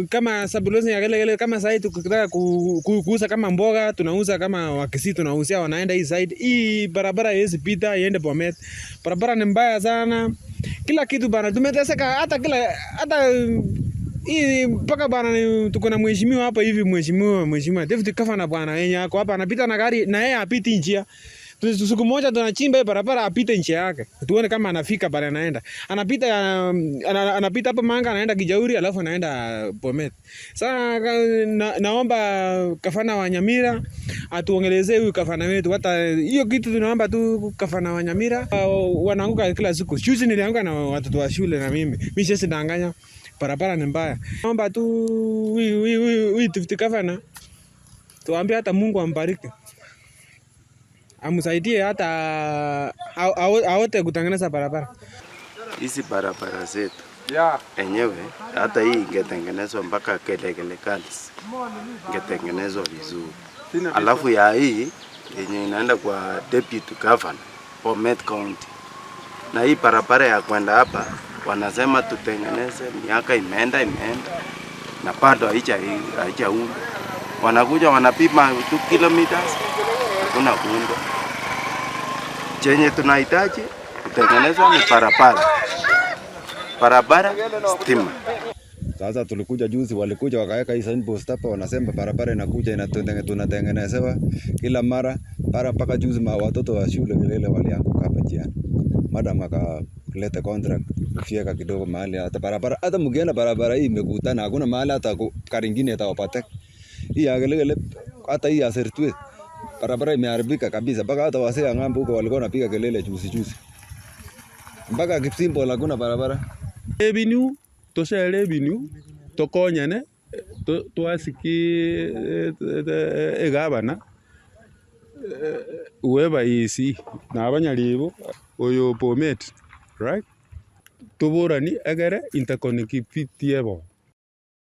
Kama sabulozi ya gele kama sasa tukitaka kuuza kama mboga tunauza, kama wakisi tunauzia wanaenda hii side. Hii barabara haiwezi pita iende Bomet. Barabara ni mbaya sana. Kila kitu bana tumeteseka, hata hii mpaka bana tuko na mheshimiwa hapa hivi, mheshimiwa David Kafana bwana yenye ako hapa anapita na gari na yeye apiti njia. Siku moja tunachimba hii barabara apite njia yake. Tuone kama anafika pale anaenda. Anapita hapa Manga anaenda Kijauri alafu anaenda Bomet. Sasa naomba Kafana wa Nyamira atuongelezee huyu Kafana wetu. Hata hiyo kitu tunaomba tu Kafana wa Nyamira, wanaanguka kila siku. Juzi nilianguka na watoto wa shule na mimi sisi ndanganya. Barabara ni mbaya. Naomba tu huyu Kafana tuambie hata Mungu ambariki. Amsaidie hata aote kutengeneza barabara. Hizi barabara zetu enyewe hata hii ingetengenezwa mpaka Kelegele Gardens, ingetengenezwa vizuri. Alafu ya hii yenye inaenda kwa Deputy Governor Bomet County, na hii barabara ya kwenda hapa wanasema tutengeneze, miaka imeenda na bado haijaundwa. Wanakuja wanapima 2 kilometers hakuna kuundwa. Chenye tunahitaji kutengenezwa ni barabara stima. Sasa tulikuja juzi, walikuja wakaweka hii signpost hapa, wanasema barabara inakuja tunatengenezewa kila mara mpaka juzi watoto wa shule Kilele walianguka hapa njiani. Madam akaleta contract kufieka kidogo mahali hata barabara, hata mkienda barabara hii imekutana, hakuna mahali hata gari nyingine itawapata. Hii ya Kilele hata hii ya Sertwe barabara imeharibika kabisa, mpaka hata wasee wa ng'ambo huko walikuwa wanapiga kelele juzi. Mpaka Kipsimbo hakuna barabara. Revenue tokonyane twasiki egabana whoever is na abanyalibo oyo Bomet, right? Tuburani egere interconnectivity ebo